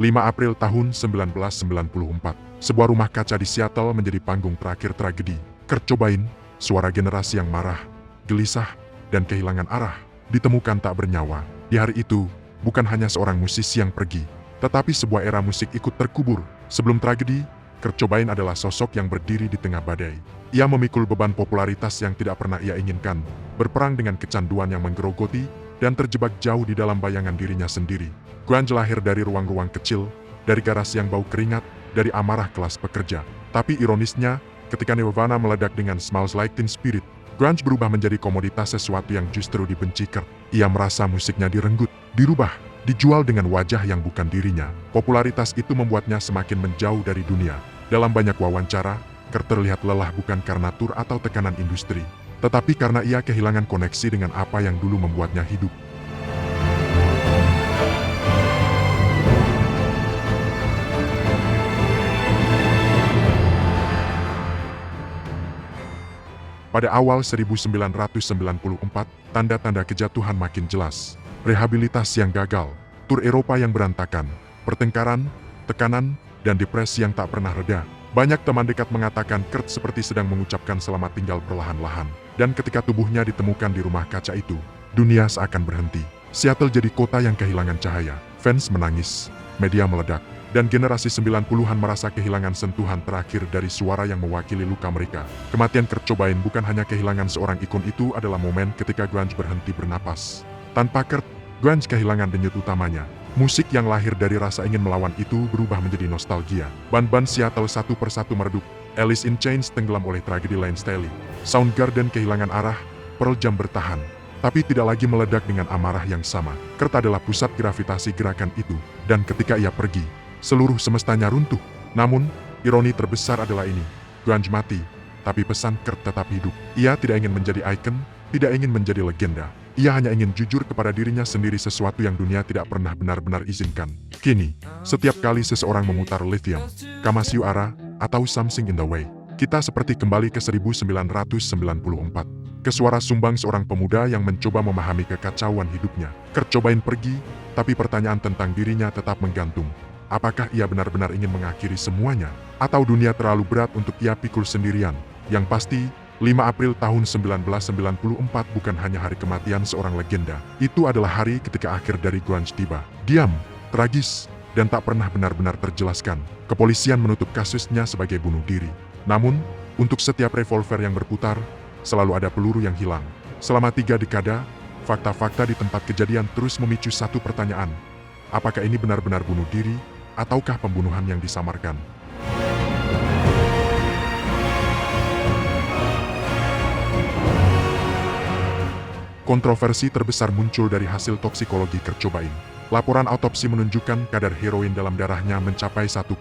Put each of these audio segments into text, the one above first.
5 April tahun 1994, sebuah rumah kaca di Seattle menjadi panggung terakhir tragedi. Kurt Cobain, suara generasi yang marah, gelisah, dan kehilangan arah, ditemukan tak bernyawa. Di hari itu, bukan hanya seorang musisi yang pergi, tetapi sebuah era musik ikut terkubur. Sebelum tragedi, Kurt Cobain adalah sosok yang berdiri di tengah badai. Ia memikul beban popularitas yang tidak pernah ia inginkan, berperang dengan kecanduan yang menggerogoti, dan terjebak jauh di dalam bayangan dirinya sendiri. Grunge lahir dari ruang-ruang kecil, dari garasi yang bau keringat, dari amarah kelas pekerja. Tapi ironisnya, ketika Nirvana meledak dengan Smells Like Teen Spirit, grunge berubah menjadi komoditas, sesuatu yang justru dibenci Kurt. Ia merasa musiknya direnggut, dirubah, dijual dengan wajah yang bukan dirinya. Popularitas itu membuatnya semakin menjauh dari dunia. Dalam banyak wawancara, Kurt terlihat lelah bukan karena tur atau tekanan industri, tetapi karena ia kehilangan koneksi dengan apa yang dulu membuatnya hidup. Pada awal 1994, tanda-tanda kejatuhan makin jelas. Rehabilitasi yang gagal, tur Eropa yang berantakan, pertengkaran, tekanan, dan depresi yang tak pernah reda. Banyak teman dekat mengatakan Kurt seperti sedang mengucapkan selamat tinggal perlahan-lahan. Dan ketika tubuhnya ditemukan di rumah kaca itu, dunia seakan berhenti. Seattle jadi kota yang kehilangan cahaya. Fans menangis, media meledak, dan generasi 90-an merasa kehilangan sentuhan terakhir dari suara yang mewakili luka mereka. Kematian Kurt Cobain bukan hanya kehilangan seorang ikon, itu adalah momen ketika grunge berhenti bernapas. Tanpa Kurt, grunge kehilangan denyut utamanya. Musik yang lahir dari rasa ingin melawan itu berubah menjadi nostalgia. Band-band Seattle satu persatu meredup. Alice in Chains tenggelam oleh tragedi Lane Staley. Soundgarden kehilangan arah, Pearl Jam bertahan, tapi tidak lagi meledak dengan amarah yang sama. Kurt adalah pusat gravitasi gerakan itu, dan ketika ia pergi, seluruh semestanya runtuh. Namun, ironi terbesar adalah ini. Grunge mati, tapi pesan Kurt tetap hidup. Ia tidak ingin menjadi ikon, tidak ingin menjadi legenda. Ia hanya ingin jujur kepada dirinya sendiri, sesuatu yang dunia tidak pernah benar-benar izinkan. Kini, setiap kali seseorang memutar Lithium, Come As You Are, atau Something in the Way, kita seperti kembali ke 1994. Ke suara sumbang seorang pemuda yang mencoba memahami kekacauan hidupnya. Kurt Cobain pergi, tapi pertanyaan tentang dirinya tetap menggantung. Apakah ia benar-benar ingin mengakhiri semuanya? Atau dunia terlalu berat untuk ia pikul sendirian? Yang pasti, 5 April tahun 1994 bukan hanya hari kematian seorang legenda. Itu adalah hari ketika akhir dari grunge tiba. Diam, tragis, dan tak pernah benar-benar terjelaskan. Kepolisian menutup kasusnya sebagai bunuh diri. Namun, untuk setiap revolver yang berputar, selalu ada peluru yang hilang. Selama 3 dekade, fakta-fakta di tempat kejadian terus memicu satu pertanyaan. Apakah ini benar-benar bunuh diri, ataukah pembunuhan yang disamarkan? Kontroversi terbesar muncul dari hasil toksikologi Kurt Cobain. Laporan autopsi menunjukkan kadar heroin dalam darahnya mencapai 1,52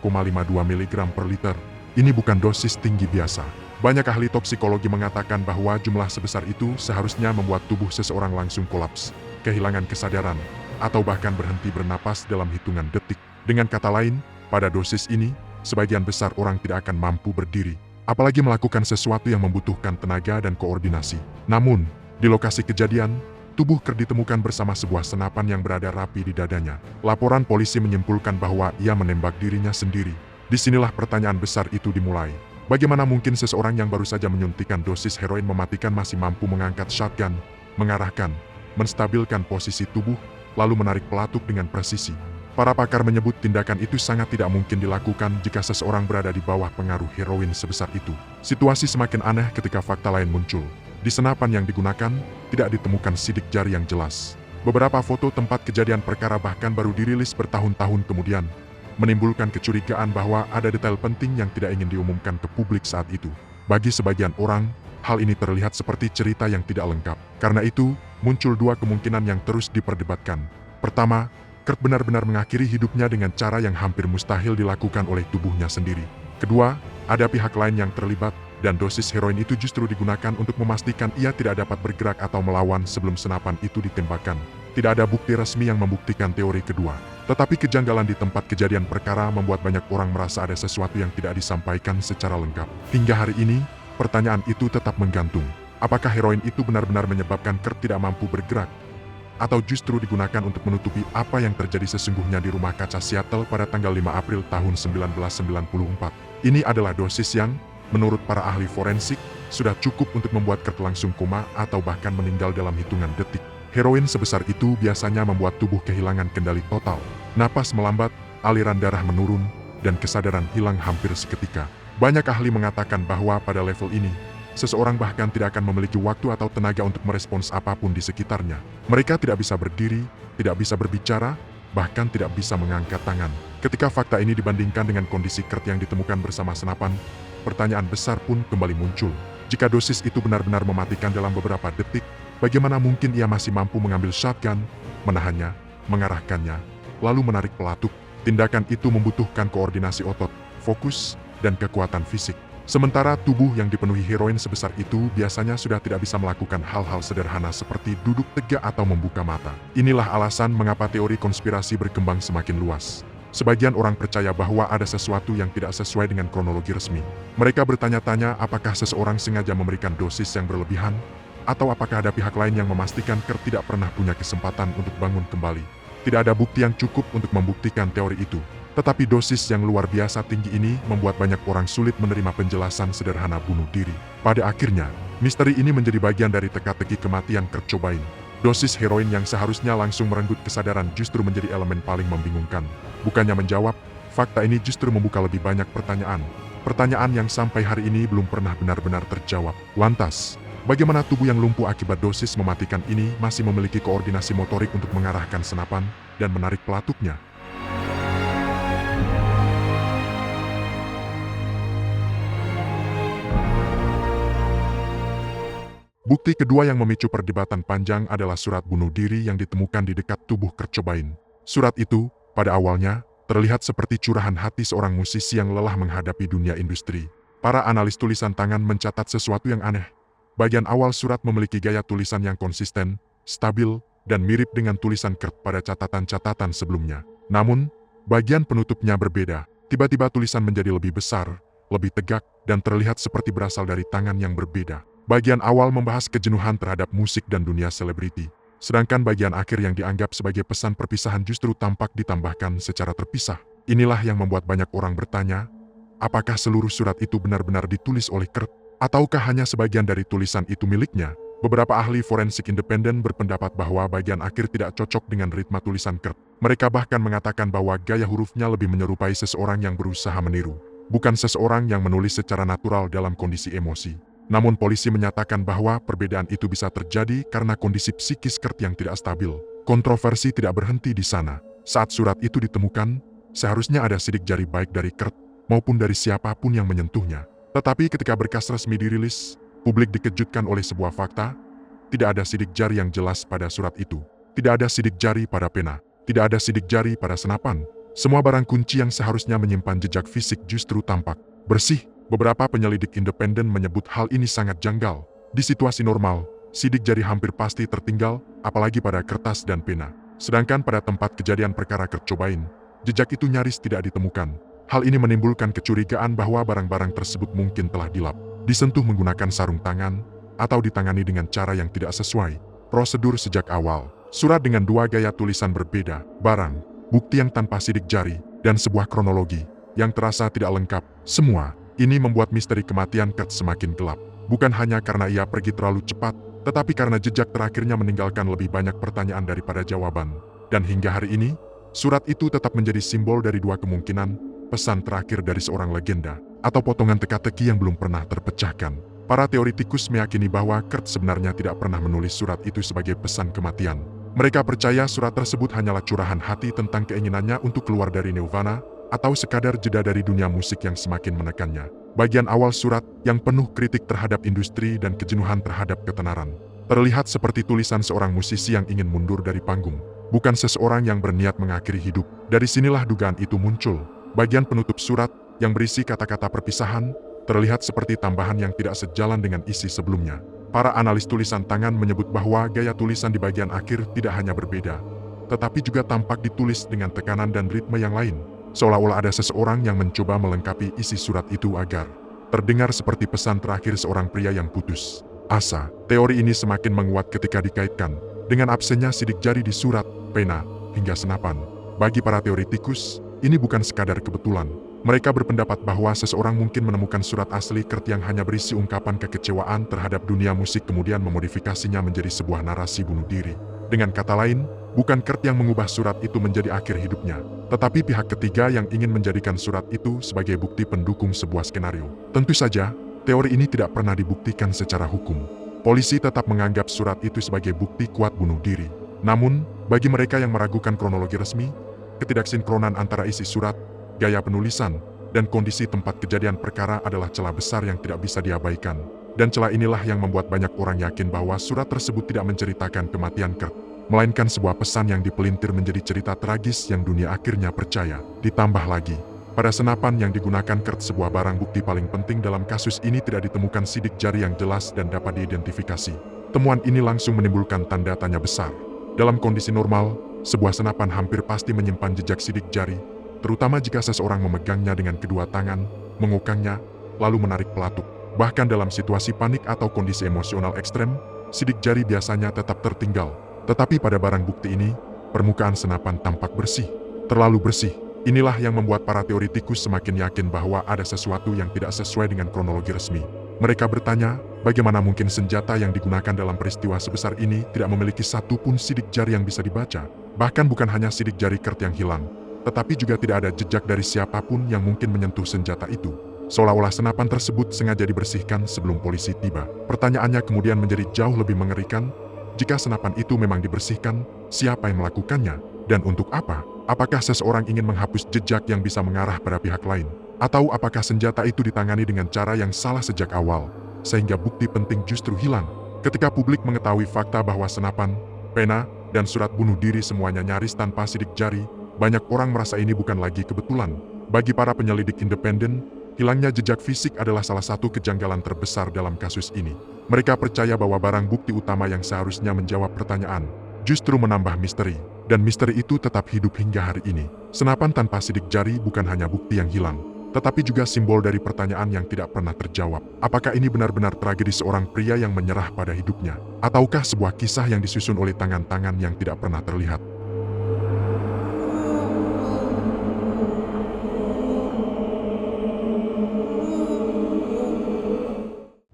mg per liter. Ini bukan dosis tinggi biasa. Banyak ahli toksikologi mengatakan bahwa jumlah sebesar itu seharusnya membuat tubuh seseorang langsung kolaps, kehilangan kesadaran, atau bahkan berhenti bernapas dalam hitungan detik. Dengan kata lain, pada dosis ini, sebagian besar orang tidak akan mampu berdiri, apalagi melakukan sesuatu yang membutuhkan tenaga dan koordinasi. Namun, di lokasi kejadian, tubuh Kurt ditemukan bersama sebuah senapan yang berada rapi di dadanya. Laporan polisi menyimpulkan bahwa ia menembak dirinya sendiri. Disinilah pertanyaan besar itu dimulai. Bagaimana mungkin seseorang yang baru saja menyuntikkan dosis heroin mematikan masih mampu mengangkat shotgun, mengarahkan, menstabilkan posisi tubuh, lalu menarik pelatuk dengan presisi? Para pakar menyebut tindakan itu sangat tidak mungkin dilakukan jika seseorang berada di bawah pengaruh heroin sebesar itu. Situasi semakin aneh ketika fakta lain muncul. Di senapan yang digunakan, tidak ditemukan sidik jari yang jelas. Beberapa foto tempat kejadian perkara bahkan baru dirilis bertahun-tahun kemudian, menimbulkan kecurigaan bahwa ada detail penting yang tidak ingin diumumkan ke publik saat itu. Bagi sebagian orang, hal ini terlihat seperti cerita yang tidak lengkap. Karena itu, muncul 2 kemungkinan yang terus diperdebatkan. Pertama, Kurt benar-benar mengakhiri hidupnya dengan cara yang hampir mustahil dilakukan oleh tubuhnya sendiri. Kedua, ada pihak lain yang terlibat, dan dosis heroin itu justru digunakan untuk memastikan ia tidak dapat bergerak atau melawan sebelum senapan itu ditembakkan. Tidak ada bukti resmi yang membuktikan teori kedua. Tetapi kejanggalan di tempat kejadian perkara membuat banyak orang merasa ada sesuatu yang tidak disampaikan secara lengkap. Hingga hari ini, pertanyaan itu tetap menggantung. Apakah heroin itu benar-benar menyebabkan Kurt tidak mampu bergerak? atau justru digunakan untuk menutupi apa yang terjadi sesungguhnya di rumah kaca Seattle pada tanggal 5 April tahun 1994. Ini adalah dosis yang, menurut para ahli forensik, sudah cukup untuk membuat Kurt langsung koma atau bahkan meninggal dalam hitungan detik. Heroin sebesar itu biasanya membuat tubuh kehilangan kendali total. Napas melambat, aliran darah menurun, dan kesadaran hilang hampir seketika. Banyak ahli mengatakan bahwa pada level ini, seseorang bahkan tidak akan memiliki waktu atau tenaga untuk merespons apapun di sekitarnya. Mereka tidak bisa berdiri, tidak bisa berbicara, bahkan tidak bisa mengangkat tangan. Ketika fakta ini dibandingkan dengan kondisi Kurt yang ditemukan bersama senapan, pertanyaan besar pun kembali muncul. Jika dosis itu benar-benar mematikan dalam beberapa detik, bagaimana mungkin ia masih mampu mengambil shotgun, menahannya, mengarahkannya, lalu menarik pelatuk? Tindakan itu membutuhkan koordinasi otot, fokus, dan kekuatan fisik. Sementara tubuh yang dipenuhi heroin sebesar itu biasanya sudah tidak bisa melakukan hal-hal sederhana seperti duduk tegak atau membuka mata. Inilah alasan mengapa teori konspirasi berkembang semakin luas. Sebagian orang percaya bahwa ada sesuatu yang tidak sesuai dengan kronologi resmi. Mereka bertanya-tanya apakah seseorang sengaja memberikan dosis yang berlebihan, atau apakah ada pihak lain yang memastikan Kurt tidak pernah punya kesempatan untuk bangun kembali. Tidak ada bukti yang cukup untuk membuktikan teori itu. Tetapi dosis yang luar biasa tinggi ini membuat banyak orang sulit menerima penjelasan sederhana bunuh diri. Pada akhirnya, misteri ini menjadi bagian dari teka-teki kematian Kurt Cobain. Dosis heroin yang seharusnya langsung merenggut kesadaran justru menjadi elemen paling membingungkan. Bukannya menjawab, fakta ini justru membuka lebih banyak pertanyaan. Pertanyaan yang sampai hari ini belum pernah benar-benar terjawab. Lantas, bagaimana tubuh yang lumpuh akibat dosis mematikan ini masih memiliki koordinasi motorik untuk mengarahkan senapan dan menarik pelatuknya? Bukti kedua yang memicu perdebatan panjang adalah surat bunuh diri yang ditemukan di dekat tubuh Kurt Cobain. Surat itu, pada awalnya, terlihat seperti curahan hati seorang musisi yang lelah menghadapi dunia industri. Para analis tulisan tangan mencatat sesuatu yang aneh. Bagian awal surat memiliki gaya tulisan yang konsisten, stabil, dan mirip dengan tulisan Kurt pada catatan-catatan sebelumnya. Namun, bagian penutupnya berbeda. Tiba-tiba tulisan menjadi lebih besar, lebih tegak, dan terlihat seperti berasal dari tangan yang berbeda. Bagian awal membahas kejenuhan terhadap musik dan dunia selebriti. Sedangkan bagian akhir yang dianggap sebagai pesan perpisahan justru tampak ditambahkan secara terpisah. Inilah yang membuat banyak orang bertanya, apakah seluruh surat itu benar-benar ditulis oleh Kurt? Ataukah hanya sebagian dari tulisan itu miliknya? Beberapa ahli forensik independen berpendapat bahwa bagian akhir tidak cocok dengan ritme tulisan Kurt. Mereka bahkan mengatakan bahwa gaya hurufnya lebih menyerupai seseorang yang berusaha meniru, bukan seseorang yang menulis secara natural dalam kondisi emosi. Namun polisi menyatakan bahwa perbedaan itu bisa terjadi karena kondisi psikis Kurt yang tidak stabil. Kontroversi tidak berhenti di sana. Saat surat itu ditemukan, seharusnya ada sidik jari baik dari Kurt maupun dari siapapun yang menyentuhnya. Tetapi ketika berkas resmi dirilis, publik dikejutkan oleh sebuah fakta. Tidak ada sidik jari yang jelas pada surat itu. Tidak ada sidik jari pada pena. Tidak ada sidik jari pada senapan. Semua barang kunci yang seharusnya menyimpan jejak fisik justru tampak bersih. Beberapa penyelidik independen menyebut hal ini sangat janggal. Di situasi normal, sidik jari hampir pasti tertinggal, apalagi pada kertas dan pena. Sedangkan pada tempat kejadian perkara Kurt Cobain, jejak itu nyaris tidak ditemukan. Hal ini menimbulkan kecurigaan bahwa barang-barang tersebut mungkin telah dilap, disentuh menggunakan sarung tangan, atau ditangani dengan cara yang tidak sesuai prosedur sejak awal. Surat dengan dua gaya tulisan berbeda, barang, bukti yang tanpa sidik jari, dan sebuah kronologi yang terasa tidak lengkap. Semua ini membuat misteri kematian Kurt semakin gelap. Bukan hanya karena ia pergi terlalu cepat, tetapi karena jejak terakhirnya meninggalkan lebih banyak pertanyaan daripada jawaban. Dan hingga hari ini, surat itu tetap menjadi simbol dari dua kemungkinan, pesan terakhir dari seorang legenda, atau potongan teka-teki yang belum pernah terpecahkan. Para teoritikus meyakini bahwa Kurt sebenarnya tidak pernah menulis surat itu sebagai pesan kematian. Mereka percaya surat tersebut hanyalah curahan hati tentang keinginannya untuk keluar dari Nirvana, atau sekadar jeda dari dunia musik yang semakin menekannya. Bagian awal surat, yang penuh kritik terhadap industri dan kejenuhan terhadap ketenaran, terlihat seperti tulisan seorang musisi yang ingin mundur dari panggung, bukan seseorang yang berniat mengakhiri hidup. Dari sinilah dugaan itu muncul. Bagian penutup surat, yang berisi kata-kata perpisahan, terlihat seperti tambahan yang tidak sejalan dengan isi sebelumnya. Para analis tulisan tangan menyebut bahwa gaya tulisan di bagian akhir tidak hanya berbeda, tetapi juga tampak ditulis dengan tekanan dan ritme yang lain. Seolah-olah ada seseorang yang mencoba melengkapi isi surat itu agar terdengar seperti pesan terakhir seorang pria yang putus asa. Teori ini semakin menguat ketika dikaitkan dengan absennya sidik jari di surat, pena, hingga senapan. Bagi para teoretikus, ini bukan sekadar kebetulan. Mereka berpendapat bahwa seseorang mungkin menemukan surat asli Kurt yang hanya berisi ungkapan kekecewaan terhadap dunia musik kemudian memodifikasinya menjadi sebuah narasi bunuh diri. Dengan kata lain, bukan Kurt yang mengubah surat itu menjadi akhir hidupnya, tetapi pihak ketiga yang ingin menjadikan surat itu sebagai bukti pendukung sebuah skenario. Tentu saja, teori ini tidak pernah dibuktikan secara hukum. Polisi tetap menganggap surat itu sebagai bukti kuat bunuh diri. Namun, bagi mereka yang meragukan kronologi resmi, ketidaksinkronan antara isi surat, gaya penulisan, dan kondisi tempat kejadian perkara adalah celah besar yang tidak bisa diabaikan. Dan celah inilah yang membuat banyak orang yakin bahwa surat tersebut tidak menceritakan kematian Kurt, melainkan sebuah pesan yang dipelintir menjadi cerita tragis yang dunia akhirnya percaya. Ditambah lagi, pada senapan yang digunakan Kurt, sebuah barang bukti paling penting dalam kasus ini, tidak ditemukan sidik jari yang jelas dan dapat diidentifikasi. Temuan ini langsung menimbulkan tanda tanya besar. Dalam kondisi normal, sebuah senapan hampir pasti menyimpan jejak sidik jari, terutama jika seseorang memegangnya dengan kedua tangan, mengukangnya, lalu menarik pelatuk. Bahkan dalam situasi panik atau kondisi emosional ekstrem, sidik jari biasanya tetap tertinggal. Tetapi pada barang bukti ini, permukaan senapan tampak bersih, terlalu bersih. Inilah yang membuat para teoretikus semakin yakin bahwa ada sesuatu yang tidak sesuai dengan kronologi resmi. Mereka bertanya, bagaimana mungkin senjata yang digunakan dalam peristiwa sebesar ini tidak memiliki satupun sidik jari yang bisa dibaca? Bahkan bukan hanya sidik jari Kurt yang hilang, tetapi juga tidak ada jejak dari siapapun yang mungkin menyentuh senjata itu. Seolah-olah senapan tersebut sengaja dibersihkan sebelum polisi tiba. Pertanyaannya kemudian menjadi jauh lebih mengerikan. Jika senapan itu memang dibersihkan, siapa yang melakukannya? Dan untuk apa? Apakah seseorang ingin menghapus jejak yang bisa mengarah pada pihak lain? Atau apakah senjata itu ditangani dengan cara yang salah sejak awal, sehingga bukti penting justru hilang? Ketika publik mengetahui fakta bahwa senapan, pena, dan surat bunuh diri semuanya nyaris tanpa sidik jari, banyak orang merasa ini bukan lagi kebetulan. Bagi para penyelidik independen, hilangnya jejak fisik adalah salah satu kejanggalan terbesar dalam kasus ini. Mereka percaya bahwa barang bukti utama yang seharusnya menjawab pertanyaan, justru menambah misteri, dan misteri itu tetap hidup hingga hari ini. Senapan tanpa sidik jari bukan hanya bukti yang hilang, tetapi juga simbol dari pertanyaan yang tidak pernah terjawab. Apakah ini benar-benar tragedi seorang pria yang menyerah pada hidupnya? Ataukah sebuah kisah yang disusun oleh tangan-tangan yang tidak pernah terlihat?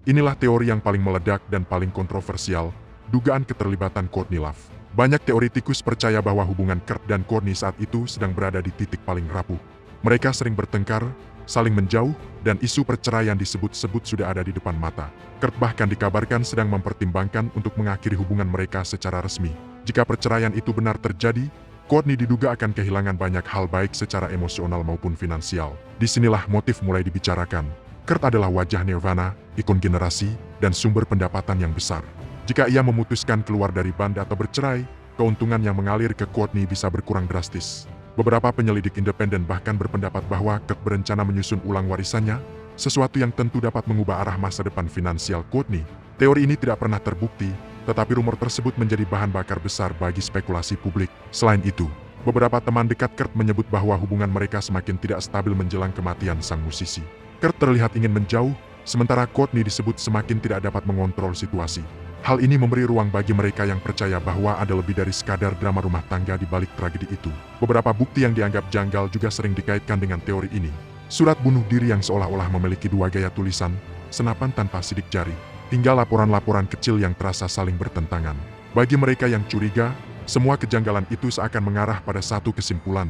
Inilah teori yang paling meledak dan paling kontroversial, dugaan keterlibatan Courtney Love. Banyak teoretikus percaya bahwa hubungan Kurt dan Courtney saat itu sedang berada di titik paling rapuh. Mereka sering bertengkar, saling menjauh, dan isu perceraian disebut-sebut sudah ada di depan mata. Kurt bahkan dikabarkan sedang mempertimbangkan untuk mengakhiri hubungan mereka secara resmi. Jika perceraian itu benar terjadi, Courtney diduga akan kehilangan banyak hal baik secara emosional maupun finansial. Disinilah motif mulai dibicarakan. Kurt adalah wajah Nirvana, ikon generasi, dan sumber pendapatan yang besar. Jika ia memutuskan keluar dari band atau bercerai, keuntungan yang mengalir ke Courtney bisa berkurang drastis. Beberapa penyelidik independen bahkan berpendapat bahwa Kurt berencana menyusun ulang warisannya, sesuatu yang tentu dapat mengubah arah masa depan finansial Courtney. Teori ini tidak pernah terbukti, tetapi rumor tersebut menjadi bahan bakar besar bagi spekulasi publik. Selain itu, beberapa teman dekat Kurt menyebut bahwa hubungan mereka semakin tidak stabil menjelang kematian sang musisi. Kurt terlihat ingin menjauh, sementara Courtney disebut semakin tidak dapat mengontrol situasi. Hal ini memberi ruang bagi mereka yang percaya bahwa ada lebih dari sekadar drama rumah tangga di balik tragedi itu. Beberapa bukti yang dianggap janggal juga sering dikaitkan dengan teori ini. Surat bunuh diri yang seolah-olah memiliki dua gaya tulisan, senapan tanpa sidik jari, hingga laporan-laporan kecil yang terasa saling bertentangan. Bagi mereka yang curiga, semua kejanggalan itu seakan mengarah pada satu kesimpulan,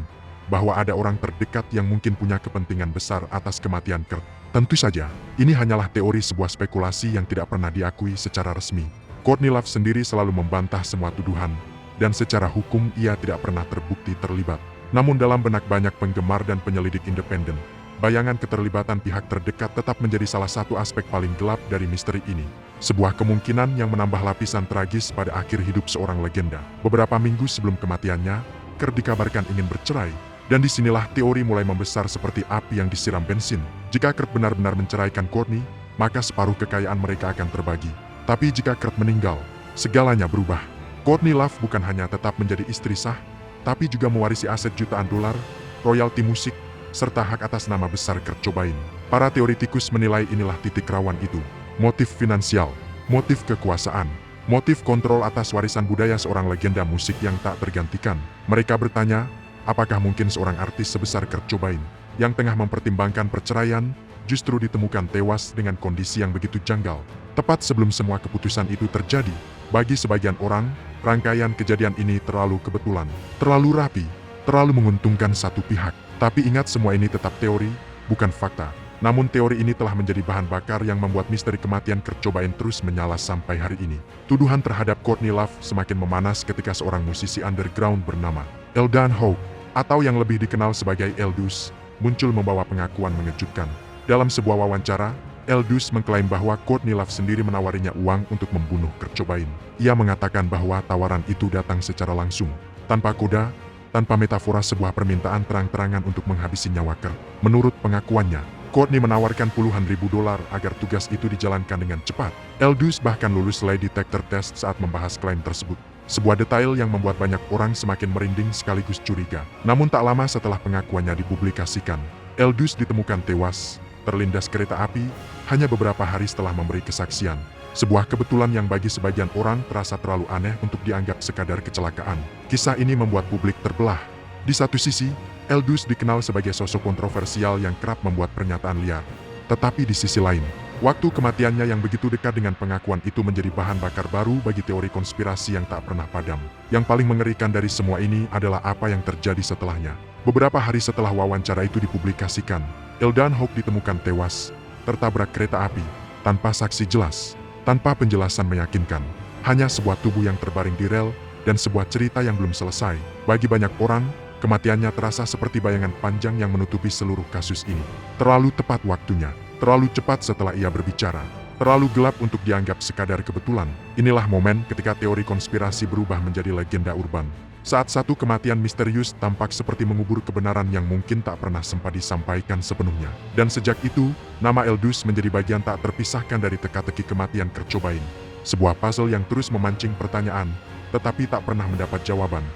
bahwa ada orang terdekat yang mungkin punya kepentingan besar atas kematian Kurt. Tentu saja, ini hanyalah teori sebuah spekulasi yang tidak pernah diakui secara resmi. Courtney Love sendiri selalu membantah semua tuduhan, dan secara hukum ia tidak pernah terbukti terlibat. Namun dalam benak banyak penggemar dan penyelidik independen, bayangan keterlibatan pihak terdekat tetap menjadi salah satu aspek paling gelap dari misteri ini. Sebuah kemungkinan yang menambah lapisan tragis pada akhir hidup seorang legenda. Beberapa minggu sebelum kematiannya, Kurt dikabarkan ingin bercerai. Dan disinilah teori mulai membesar seperti api yang disiram bensin. Jika Kurt benar-benar menceraikan Courtney, maka separuh kekayaan mereka akan terbagi. Tapi jika Kurt meninggal, segalanya berubah. Courtney Love bukan hanya tetap menjadi istri sah, tapi juga mewarisi aset jutaan dolar, royalti musik, serta hak atas nama besar Kurt Cobain. Para teoretikus menilai inilah titik rawan itu. Motif finansial, motif kekuasaan, Motif kontrol atas warisan budaya seorang legenda musik yang tak tergantikan. Mereka bertanya, apakah mungkin seorang artis sebesar Kurt Cobain, yang tengah mempertimbangkan perceraian, justru ditemukan tewas dengan kondisi yang begitu janggal. Tepat sebelum semua keputusan itu terjadi, bagi sebagian orang, rangkaian kejadian ini terlalu kebetulan, terlalu rapi, terlalu menguntungkan satu pihak. Tapi ingat, semua ini tetap teori, bukan fakta. Namun teori ini telah menjadi bahan bakar yang membuat misteri kematian Kurt Cobain terus menyala sampai hari ini. Tuduhan terhadap Courtney Love semakin memanas ketika seorang musisi underground bernama Eldon Hawke, atau yang lebih dikenal sebagai Eldus, muncul membawa pengakuan mengejutkan. Dalam sebuah wawancara, Eldus mengklaim bahwa Courtney Love sendiri menawarinya uang untuk membunuh Kurt Cobain. Ia mengatakan bahwa tawaran itu datang secara langsung, tanpa koda, tanpa metafora, sebuah permintaan terang-terangan untuk menghabisi nyawa Kurt. Menurut pengakuannya, Courtney menawarkan puluhan ribu dolar agar tugas itu dijalankan dengan cepat. Eldus bahkan lulus lie detector test saat membahas klaim tersebut. Sebuah detail yang membuat banyak orang semakin merinding sekaligus curiga. Namun tak lama setelah pengakuannya dipublikasikan, Eldus ditemukan tewas, terlindas kereta api, hanya beberapa hari setelah memberi kesaksian. Sebuah kebetulan yang bagi sebagian orang terasa terlalu aneh untuk dianggap sekadar kecelakaan. Kisah ini membuat publik terbelah. Di satu sisi, Eldus dikenal sebagai sosok kontroversial yang kerap membuat pernyataan liar. Tetapi di sisi lain, waktu kematiannya yang begitu dekat dengan pengakuan itu menjadi bahan bakar baru bagi teori konspirasi yang tak pernah padam. Yang paling mengerikan dari semua ini adalah apa yang terjadi setelahnya. Beberapa hari setelah wawancara itu dipublikasikan, Eldon Hawke ditemukan tewas, tertabrak kereta api, tanpa saksi jelas, tanpa penjelasan meyakinkan. Hanya sebuah tubuh yang terbaring di rel, dan sebuah cerita yang belum selesai. Bagi banyak orang, kematiannya terasa seperti bayangan panjang yang menutupi seluruh kasus ini. Terlalu tepat waktunya, terlalu cepat setelah ia berbicara, terlalu gelap untuk dianggap sekadar kebetulan. Inilah momen ketika teori konspirasi berubah menjadi legenda urban. Saat satu kematian misterius tampak seperti mengubur kebenaran yang mungkin tak pernah sempat disampaikan sepenuhnya. Dan sejak itu, nama Eldus menjadi bagian tak terpisahkan dari teka-teki kematian Kurt Cobain. Sebuah puzzle yang terus memancing pertanyaan, tetapi tak pernah mendapat jawaban.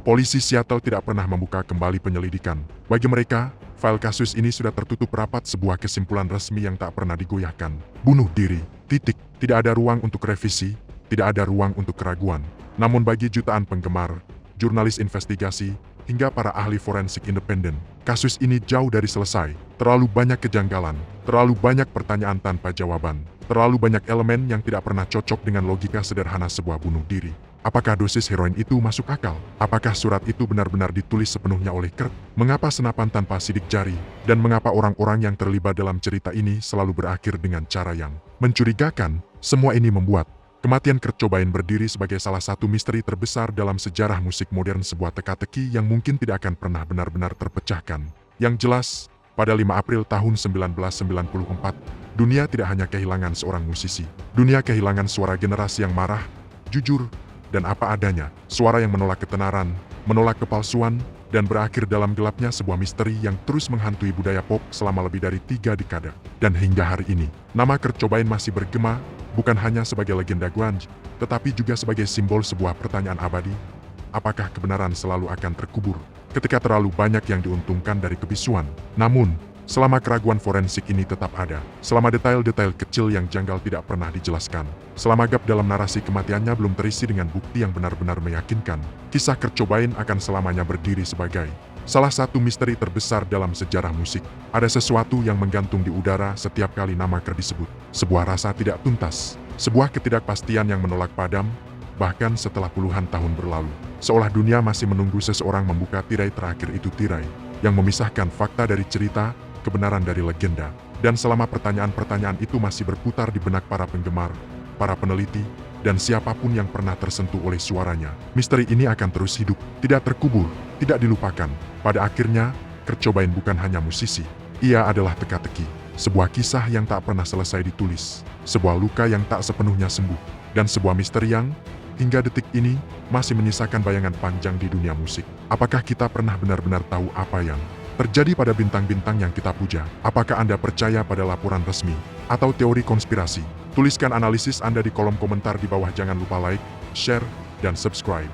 Polisi Seattle tidak pernah membuka kembali penyelidikan. Bagi mereka, file kasus ini sudah tertutup rapat, sebuah kesimpulan resmi yang tak pernah digoyahkan. Bunuh diri, titik. Tidak ada ruang untuk revisi, tidak ada ruang untuk keraguan. Namun bagi jutaan penggemar, jurnalis investigasi, hingga para ahli forensik independen, kasus ini jauh dari selesai. Terlalu banyak kejanggalan, terlalu banyak pertanyaan tanpa jawaban, terlalu banyak elemen yang tidak pernah cocok dengan logika sederhana sebuah bunuh diri. Apakah dosis heroin itu masuk akal? Apakah surat itu benar-benar ditulis sepenuhnya oleh Kurt? Mengapa senapan tanpa sidik jari? Dan mengapa orang-orang yang terlibat dalam cerita ini selalu berakhir dengan cara yang mencurigakan? Semua ini membuat kematian Kurt Cobain berdiri sebagai salah satu misteri terbesar dalam sejarah musik modern, sebuah teka-teki yang mungkin tidak akan pernah benar-benar terpecahkan. Yang jelas, pada 5 April tahun 1994, dunia tidak hanya kehilangan seorang musisi. Dunia kehilangan suara generasi yang marah, jujur, dan apa adanya, suara yang menolak ketenaran, menolak kepalsuan, dan berakhir dalam gelapnya sebuah misteri yang terus menghantui budaya pop selama lebih dari 3 dekade. Dan hingga hari ini, nama Kurt Cobain masih bergema, bukan hanya sebagai legenda grunge, tetapi juga sebagai simbol sebuah pertanyaan abadi. Apakah kebenaran selalu akan terkubur ketika terlalu banyak yang diuntungkan dari kebisuan? Namun, selama keraguan forensik ini tetap ada, selama detail-detail kecil yang janggal tidak pernah dijelaskan, selama gap dalam narasi kematiannya belum terisi dengan bukti yang benar-benar meyakinkan, kisah Kurt Cobain akan selamanya berdiri sebagai salah satu misteri terbesar dalam sejarah musik. Ada sesuatu yang menggantung di udara setiap kali nama Kurt disebut. Sebuah rasa tidak tuntas, sebuah ketidakpastian yang menolak padam, bahkan setelah puluhan tahun berlalu. Seolah dunia masih menunggu seseorang membuka tirai terakhir itu, tirai yang memisahkan fakta dari cerita, kebenaran dari legenda. Dan selama pertanyaan-pertanyaan itu masih berputar di benak para penggemar, para peneliti, dan siapapun yang pernah tersentuh oleh suaranya, misteri ini akan terus hidup, tidak terkubur, tidak dilupakan. Pada akhirnya, Kurt Cobain bukan hanya musisi, ia adalah teka-teki, sebuah kisah yang tak pernah selesai ditulis, sebuah luka yang tak sepenuhnya sembuh, dan sebuah misteri yang, hingga detik ini, masih menyisakan bayangan panjang di dunia musik. Apakah kita pernah benar-benar tahu apa yang terjadi pada bintang-bintang yang kita puja? Apakah Anda percaya pada laporan resmi atau teori konspirasi? Tuliskan analisis Anda di kolom komentar di bawah. Jangan lupa like, share, dan subscribe.